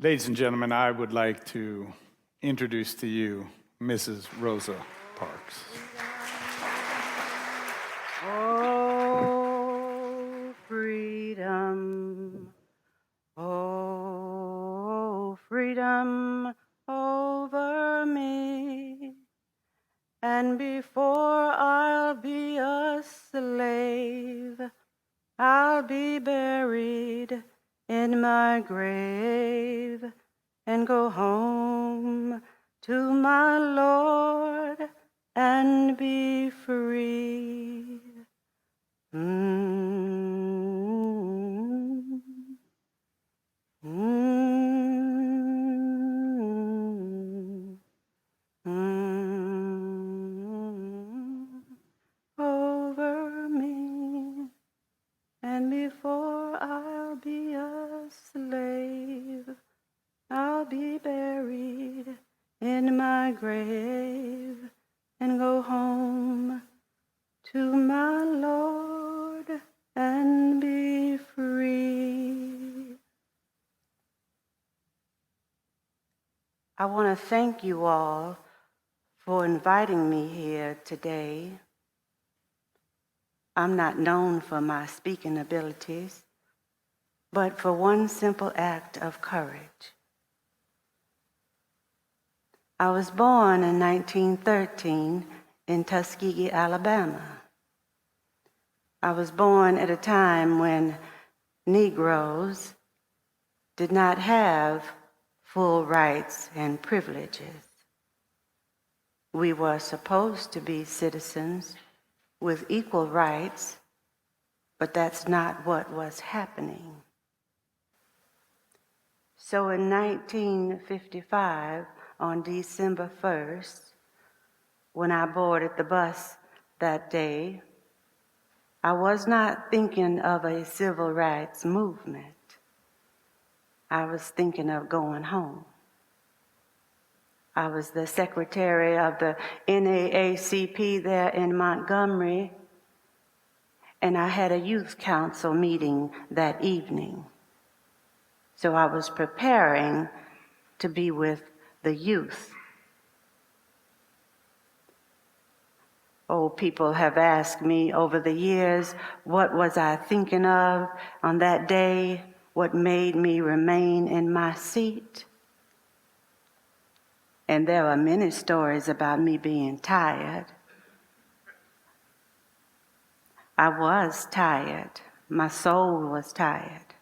Ladies and gentlemen, I would like to introduce to you Mrs. Rosa Parks. Oh, freedom, over me. And before I'll be a slave, I'll be buried in my grave and go home to my Lord and be free. Mm. Mm. Mm. Over me, and before I'll be a slave, I'll be buried in my grave and go home to my Lord and be free. I want to thank you all for inviting me here today. I'm not known for my speaking abilities, but for one simple act of courage. I was born in 1913 in Tuskegee, Alabama. I was born at a time when Negroes did not have full rights and privileges. We were supposed to be citizens with equal rights, but that's not what was happening. So in 1955, on December 1st, when I boarded the bus that day, I was not thinking of a civil rights movement. I was thinking of going home. I was the secretary of the NAACP there in Montgomery, and I had a youth council meeting that evening. So I was preparing to be with the youth. People have asked me over the years, what was I thinking of on that day? What made me remain in my seat? And there are many stories about me being tired. I was tired. My soul was tired.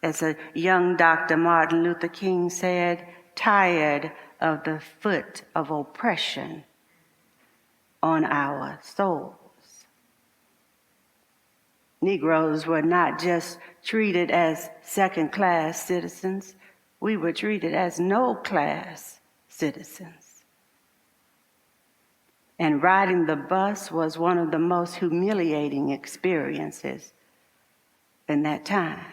As a young Dr. Martin Luther King said, tired of the foot of oppression on our souls. Negroes were not just treated as second-class citizens, we were treated as no-class citizens. And riding the bus was one of the most humiliating experiences in that time.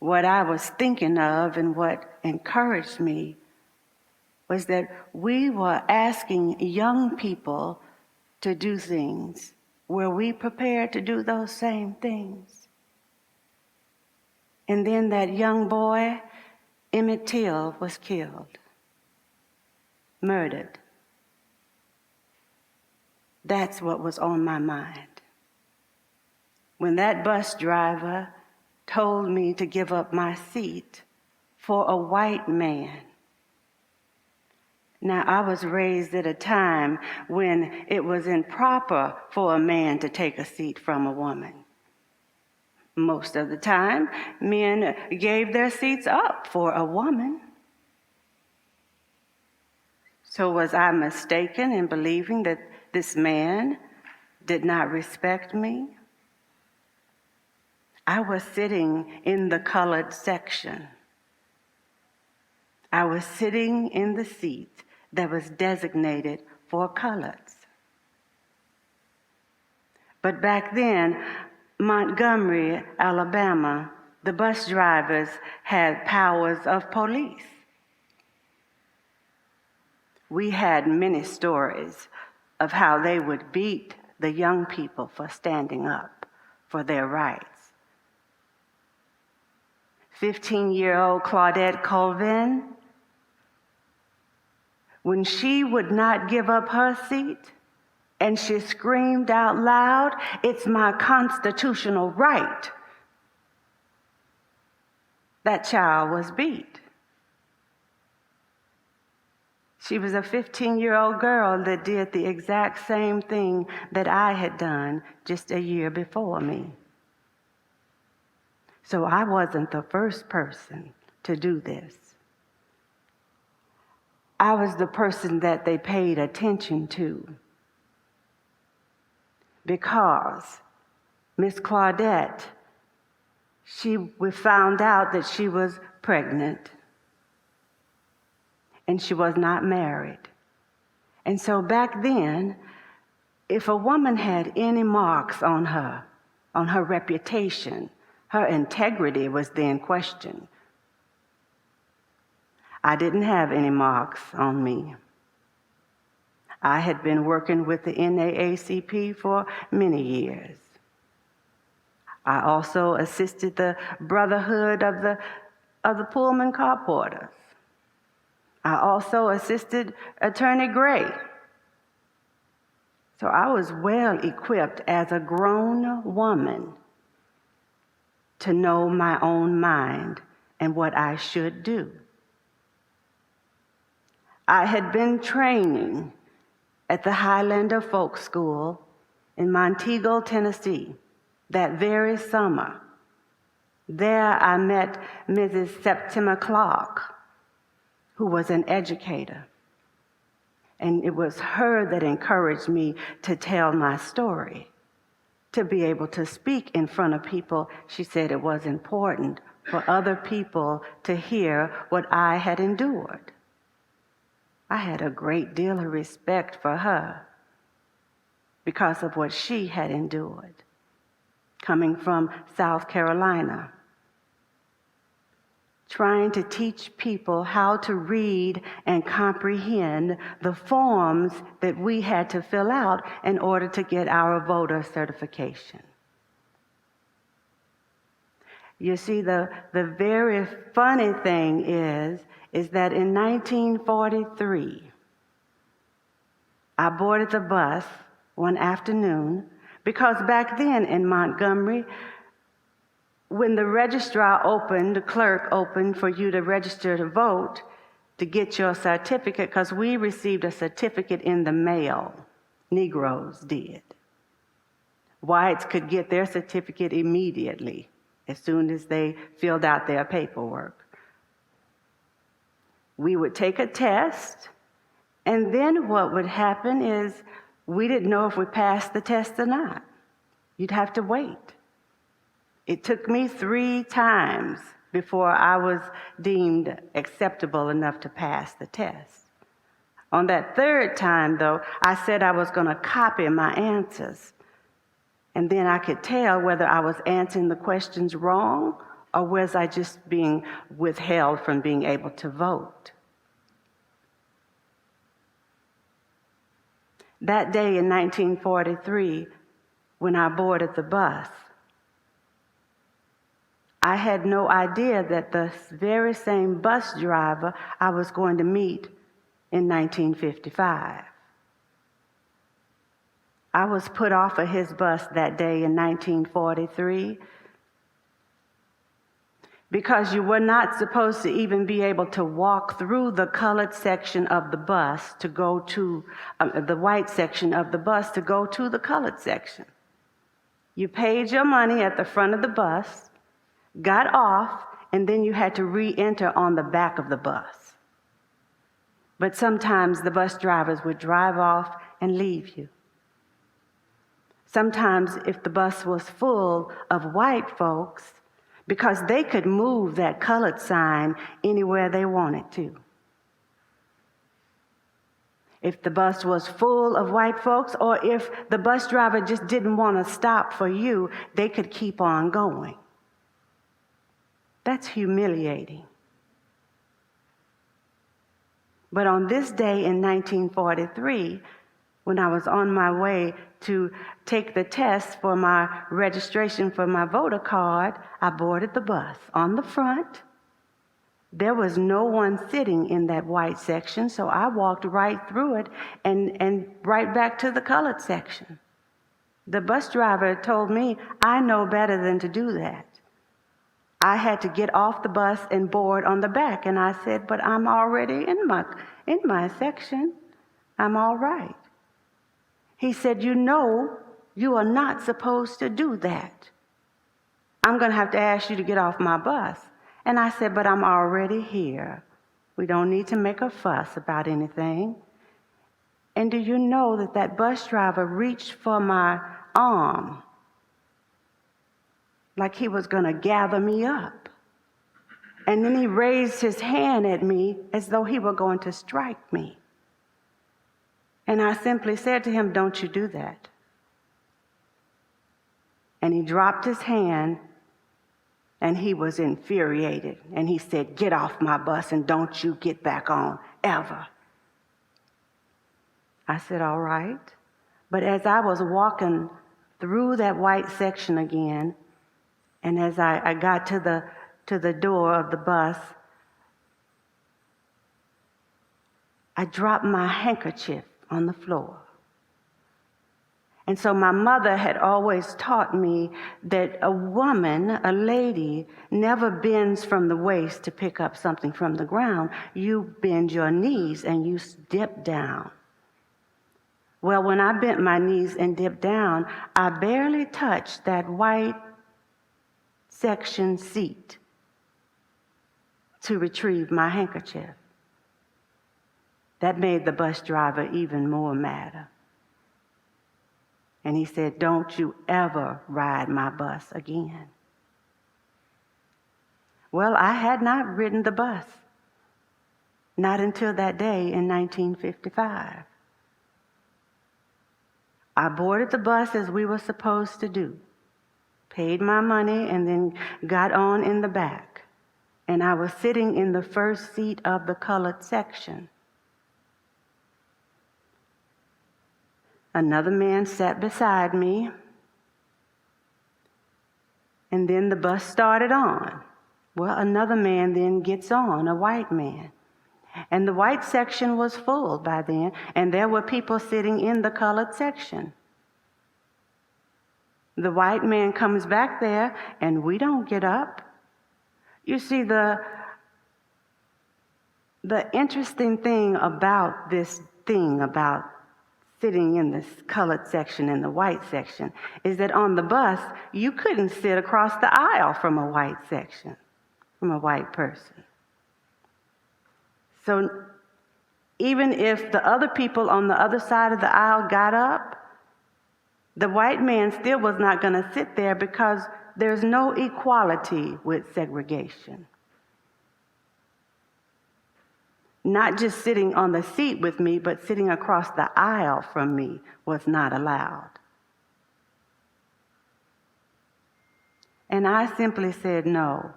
What I was thinking of and what encouraged me was that we were asking young people to do things. Were we prepared to do those same things? And then that young boy, Emmett, was killed, murdered. That's what was on my mind. When that bus driver told me to give up my seat for a white man. Now, I was raised at a time when it was improper for a man to take a seat from a woman. Most of the time, men gave their seats up for a woman. So was I mistaken in believing that this man did not respect me? I was sitting in the colored section. I was sitting in the seat that was designated for coloreds. But back then, Montgomery, Alabama, the bus drivers had powers of police. We had many stories of how they would beat the young people for standing up for their rights. 15-year-old Claudette Colvin, when she would not give up her seat and she screamed out loud, "It's my constitutional right," that child was beat. She was a 15-year-old girl that did the exact same thing that I had done just a year before me. So I wasn't the first person to do this. I was the person that they paid attention to, because Miss Claudette, we found out that she was pregnant and she was not married. And so back then, if a woman had any marks on her reputation, her integrity was then questioned. I didn't have any marks on me. I had been working with the NAACP for many years. I also assisted the Brotherhood of the Pullman Car Porters. I also assisted Attorney Gray. So I was well equipped as a grown woman to know my own mind and what I should do. I had been training at the Highlander Folk School in Montego, Tennessee, that very summer. There I met Mrs. Septima Clark, who was an educator. And it was her that encouraged me to tell my story, to be able to speak in front of people. She said it was important for other people to hear what I had endured. I had a great deal of respect for her because of what she had endured, coming from South Carolina, trying to teach people how to read and comprehend the forms that we had to fill out in order to get our voter certification. You see, the very funny thing is that in 1943, I boarded the bus one afternoon, because back then in Montgomery, when the registrar opened, the clerk opened for you to register to vote, to get your certificate, because we received a certificate in the mail. Negroes did. Whites could get their certificate immediately as soon as they filled out their paperwork. We would take a test, and then what would happen is we didn't know if we passed the test or not. You'd have to wait. It took me 3 times before I was deemed acceptable enough to pass the test. On that 3rd time, though, I said I was going to copy my answers, and then I could tell whether I was answering the questions wrong or was I just being withheld from being able to vote. That day in 1943, when I boarded the bus, I had no idea that the very same bus driver I was going to meet in 1955. I was put off of his bus that day in 1943 because you were not supposed to even be able to walk through the colored section of the bus to go to the white section of the bus to go to the colored section. You paid your money at the front of the bus, got off, and then you had to re-enter on the back of the bus. But sometimes the bus drivers would drive off and leave you. Sometimes if the bus was full of white folks, because they could move that colored sign anywhere they wanted to. If the bus was full of white folks, or if the bus driver just didn't want to stop for you, they could keep on going. That's humiliating. But on this day in 1943, When I was on my way to take the test for my registration for my voter card, I boarded the bus. On the front, there was no one sitting in that white section, so I walked right through it and right back to the colored section. The bus driver told me I know better than to do that. I had to get off the bus and board on the back, and I said, but I'm already in my section. I'm all right. He said, you know, you are not supposed to do that. I'm going to have to ask you to get off my bus. And I said, but I'm already here. We don't need to make a fuss about anything. And do you know that that bus driver reached for my arm like he was going to gather me up? And then he raised his hand at me as though he were going to strike me. And I simply said to him, don't you do that. And he dropped his hand, and he was infuriated. And he said, get off my bus and don't you get back on, ever. I said, all right. But as I was walking through that white section again, and as I got to the door of the bus, I dropped my handkerchief on the floor. And so my mother had always taught me that a woman, a lady, never bends from the waist to pick up something from the ground. You bend your knees and you dip down. Well, when I bent my knees and dipped down, I barely touched that white section seat to retrieve my handkerchief. That made the bus driver even more madder. And he said, don't you ever ride my bus again. Well, I had not ridden the bus, not until that day in 1955. I boarded the bus as we were supposed to do, paid my money, and then got on in the back. And I was sitting in the first seat of the colored section. Another man sat beside me, and then the bus started on. Well, another man then gets on, a white man. And the white section was full by then, and there were people sitting in the colored section. The white man comes back there, and we don't get up. You see, the interesting thing about this thing about sitting in this colored section and the white section is that on the bus, you couldn't sit across the aisle from a white section, from a white person. So even if the other people on the other side of the aisle got up, the white man still was not going to sit there because there's no equality with segregation. Not just sitting on the seat with me, but sitting across the aisle from me was not allowed. And I simply said, no,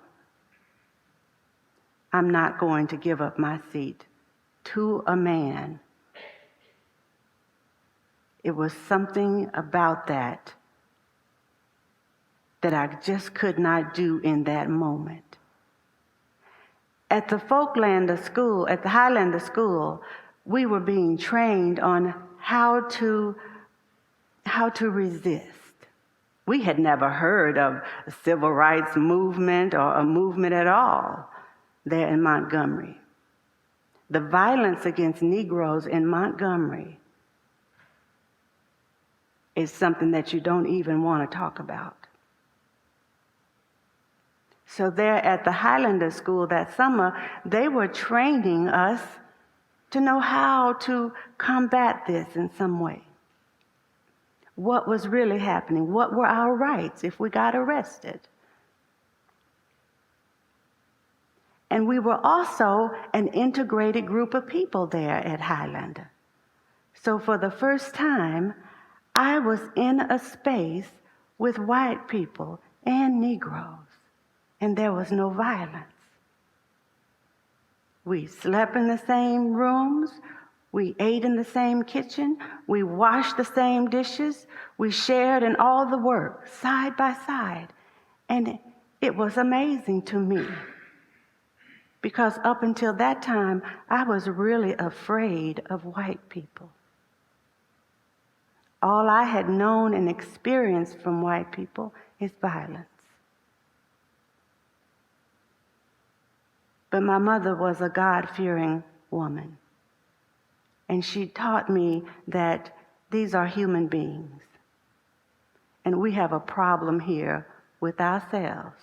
I'm not going to give up my seat to a man. It was something about that I just could not do in that moment. At the Folklander School, at the Highlander School, we were being trained on how to resist. We had never heard of a civil rights movement or a movement at all there in Montgomery. The violence against Negroes in Montgomery is something that you don't even want to talk about. So there at the Highlander School that summer, they were training us to know how to combat this in some way. What was really happening? What were our rights if we got arrested? And we were also an integrated group of people there at Highlander. So for the first time, I was in a space with white people and Negroes. And there was no violence. We slept in the same rooms. We ate in the same kitchen. We washed the same dishes. We shared in all the work, side by side. And it was amazing to me, because up until that time, I was really afraid of white people. All I had known and experienced from white people is violence. But my mother was a God-fearing woman, and she taught me that these are human beings, and we have a problem here with ourselves.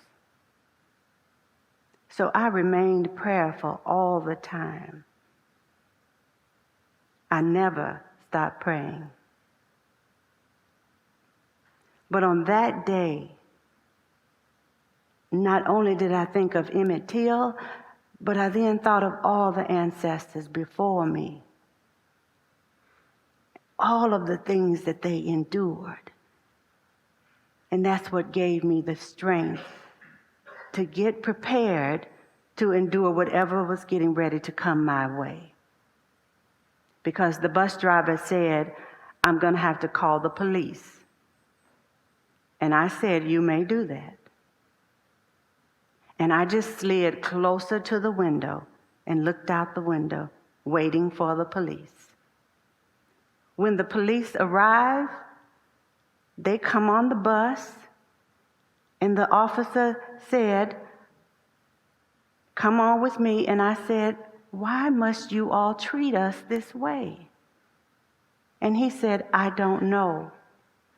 So I remained prayerful all the time. I never stopped praying. But on that day, not only did I think of Emmett Till, but I then thought of all the ancestors before me, all of the things that they endured. And that's what gave me the strength to get prepared to endure whatever was getting ready to come my way. Because the bus driver said, I'm going to have to call the police. And I said, you may do that. And I just slid closer to the window and looked out the window, waiting for the police. When the police arrive, they come on the bus, and the officer said, come on with me. And I said, why must you all treat us this way? And he said, I don't know,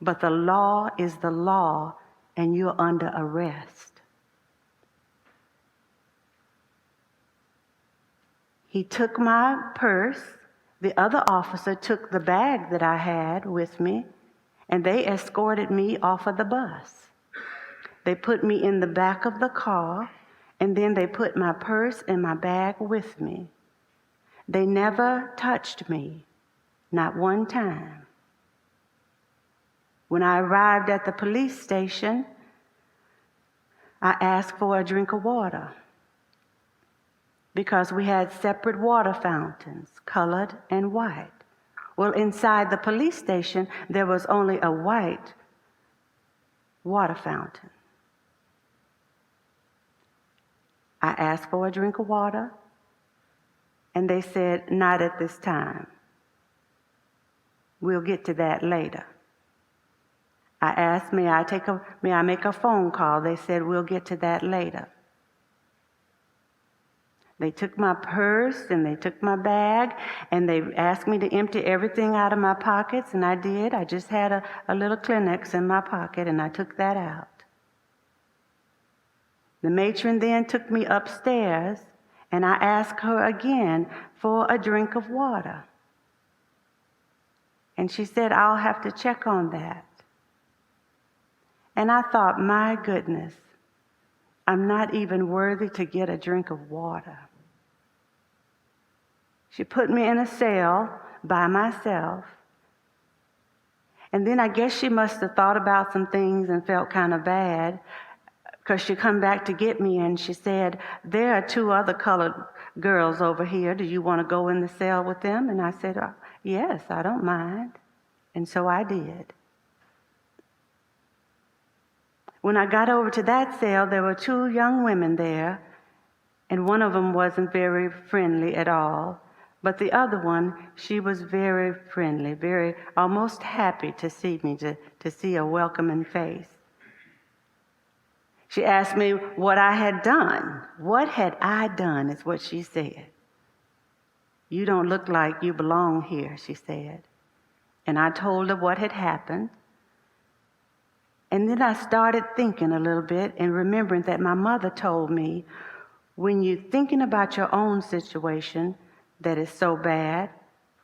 but the law is the law, and you're under arrest. He took my purse. The other officer took the bag that I had with me, and they escorted me off of the bus. They put me in the back of the car, and then they put my purse and my bag with me. They never touched me, not one time. When I arrived at the police station, I asked for a drink of water, because we had separate water fountains, colored and white. Well, inside the police station, there was only a white water fountain. I asked for a drink of water, and they said, not at this time. We'll get to that later. I asked, may I make a phone call? They said, we'll get to that later. They took my purse and they took my bag, and they asked me to empty everything out of my pockets, and I did. I just had a little Kleenex in my pocket, and I took that out. The matron then took me upstairs, and I asked her again for a drink of water. And she said, I'll have to check on that. And I thought, my goodness, I'm not even worthy to get a drink of water. She put me in a cell by myself. And then I guess she must have thought about some things and felt kind of bad, because she come back to get me, and she said, there are 2 other colored girls over here. Do you want to go in the cell with them? And I said, yes, I don't mind. And so I did. When I got over to that cell, there were 2 young women there, and one of them wasn't very friendly at all. But the other one, she was very friendly, very almost happy to see me, to see a welcoming face. She asked me what I had done. What had I done is what she said. You don't look like you belong here, she said. And I told her what had happened. And then I started thinking a little bit and remembering that my mother told me, when you're thinking about your own situation that is so bad,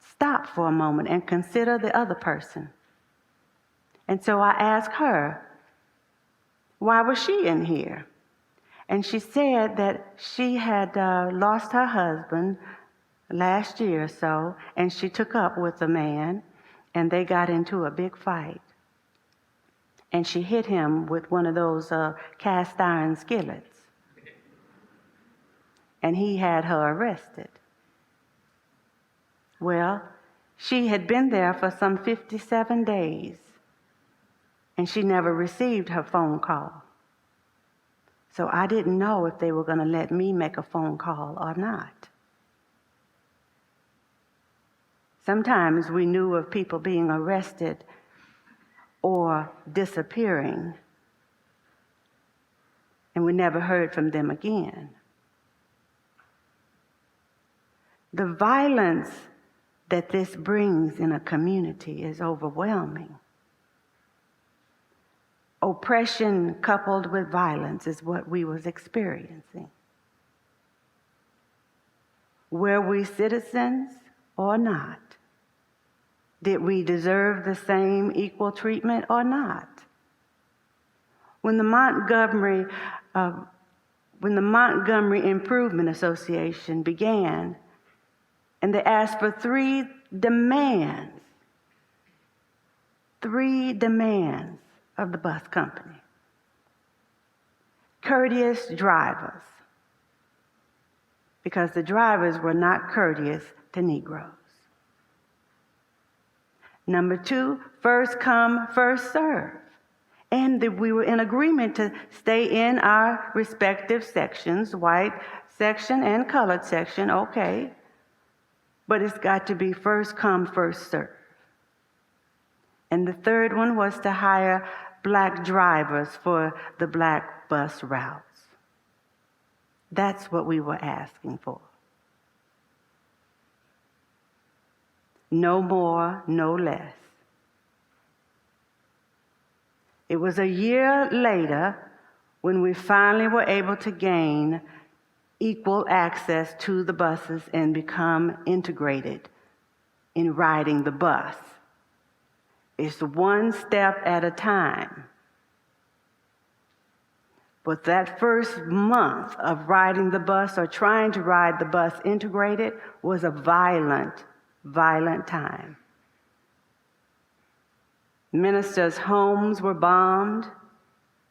stop for a moment and consider the other person. And so I asked her, why was she in here? And she said that she had lost her husband last year or so, and she took up with a man, and they got into a big fight. And she hit him with one of those cast iron skillets. And he had her arrested. Well, she had been there for some 57 days, and she never received her phone call. So I didn't know if they were going to let me make a phone call or not. Sometimes we knew of people being arrested or disappearing, and we never heard from them again. The violence that this brings in a community is overwhelming. Oppression coupled with violence is what we was experiencing. Were we citizens or not? Did we deserve the same equal treatment or not? When the Montgomery Improvement Association began, and they asked for three demands of the bus company. Courteous drivers, because the drivers were not courteous to Negroes. Number 2, first come, first serve. And we were in agreement to stay in our respective sections, white section and colored section, okay. But it's got to be first come, first serve. And the third one was to hire black drivers for the black bus routes. That's what we were asking for. No more, no less. It was a year later when we finally were able to gain equal access to the buses and become integrated in riding the bus. It's one step at a time. But that first month of riding the bus or trying to ride the bus integrated was a violent time. Ministers' homes were bombed,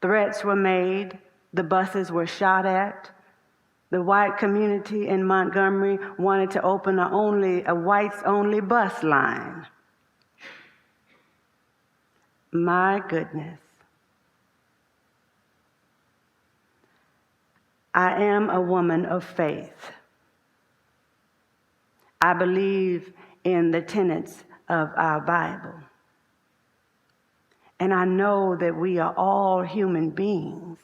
threats were made, the buses were shot at. The white community in Montgomery wanted to open a whites-only bus line. My goodness. I am a woman of faith. I believe in the tenets of our Bible. And I know that we are all human beings.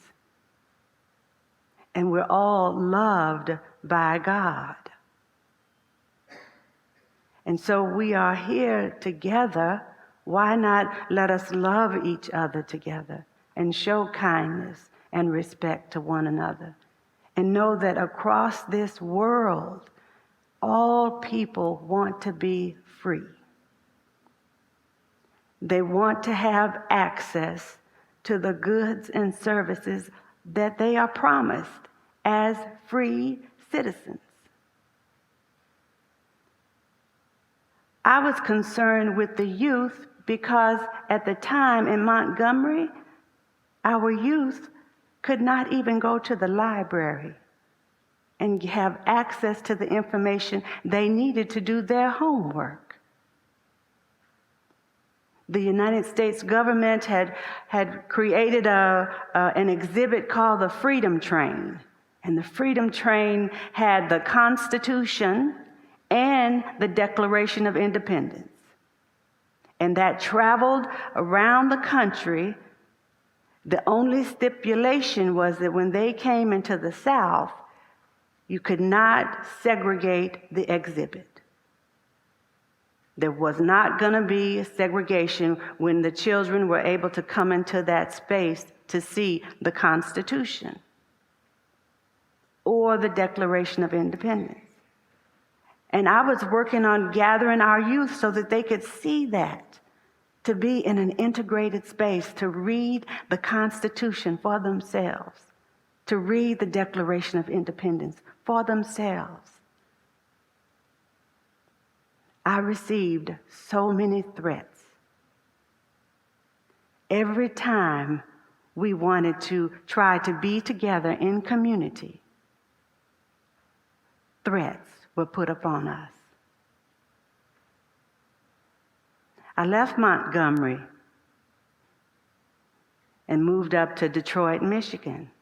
And we're all loved by God. And so we are here together. Why not let us love each other together and show kindness and respect to one another? And know that across this world, all people want to be free. They want to have access to the goods and services that they are promised as free citizens. I was concerned with the youth because at the time in Montgomery, our youth could not even go to the library and have access to the information they needed to do their homework. The United States government had created an exhibit called the Freedom Train. And the Freedom Train had the Constitution and the Declaration of Independence. And that traveled around the country. The only stipulation was that when they came into the South, you could not segregate the exhibit. There was not going to be a segregation when the children were able to come into that space to see the Constitution or the Declaration of Independence. And I was working on gathering our youth so that they could see that, to be in an integrated space, to read the Constitution for themselves, to read the Declaration of Independence for themselves. I received so many threats. Every time we wanted to try to be together in community, threats were put upon us. I left Montgomery and moved up to Detroit, Michigan.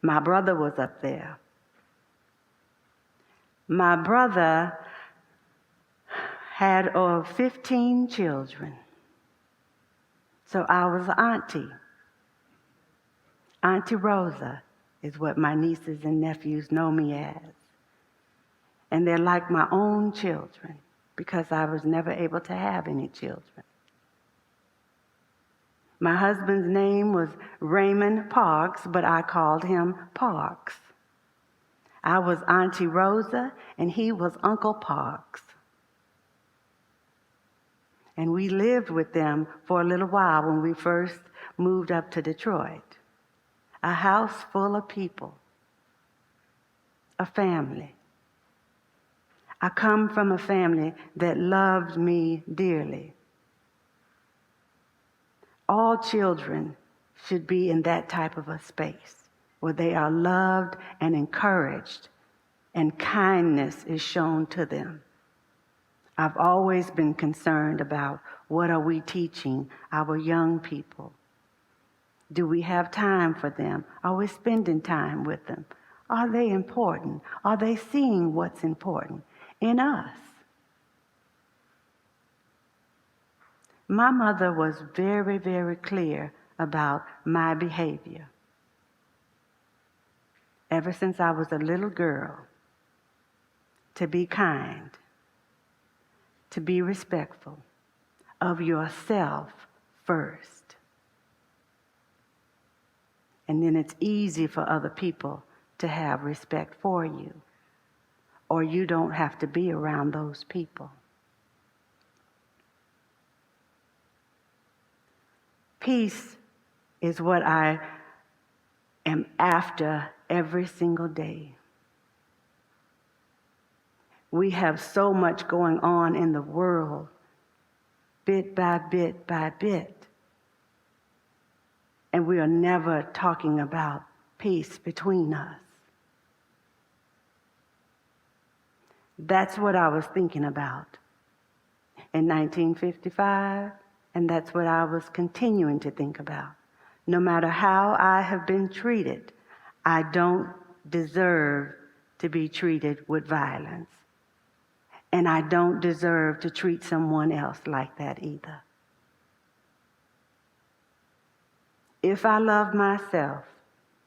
My brother was up there. My brother had 15 children. So I was auntie. Auntie Rosa is what my nieces and nephews know me as. And they're like my own children because I was never able to have any children. My husband's name was Raymond Parks, but I called him Parks. I was Auntie Rosa, and he was Uncle Parks. And we lived with them for a little while when we first moved up to Detroit. A house full of people, a family. I come from a family that loved me dearly. All children should be in that type of a space where they are loved and encouraged and kindness is shown to them. I've always been concerned about what are we teaching our young people. Do we have time for them? Are we spending time with them? Are they important? Are they seeing what's important in us? My mother was very, very clear about my behavior. Ever since I was a little girl, to be kind, to be respectful of yourself first. And then it's easy for other people to have respect for you, or you don't have to be around those people. Peace is what I am after every single day. We have so much going on in the world, bit by bit by bit. And we are never talking about peace between us. That's what I was thinking about in 1955, and that's what I was continuing to think about. No matter how I have been treated, I don't deserve to be treated with violence. And I don't deserve to treat someone else like that either. If I love myself,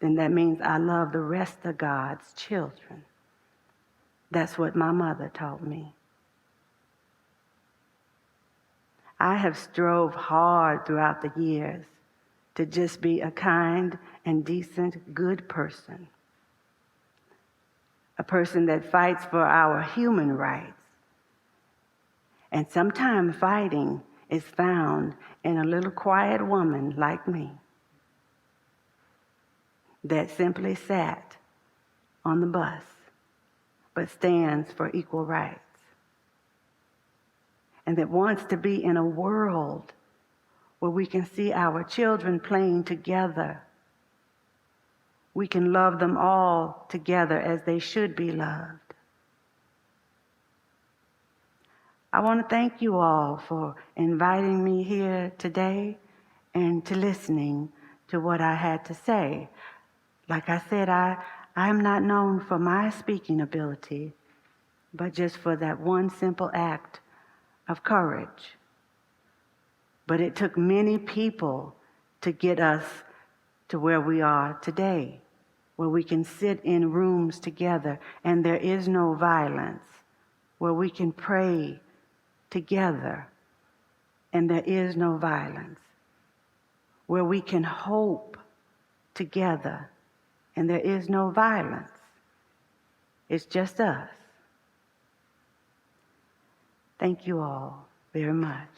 then that means I love the rest of God's children. That's what my mother taught me. I have strove hard throughout the years to just be a kind and decent, good person. A person that fights for our human rights. And sometimes fighting is found in a little quiet woman like me that simply sat on the bus but stands for equal rights, and that wants to be in a world where we can see our children playing together. We can love them all together as they should be loved. I want to thank you all for inviting me here today and to listening to what I had to say. Like I said, I am not known for my speaking ability, but just for that one simple act of courage. But it took many people to get us to where we are today, where we can sit in rooms together and there is no violence, where we can pray together and there is no violence, where we can hope together and there is no violence. It's just us. Thank you all very much.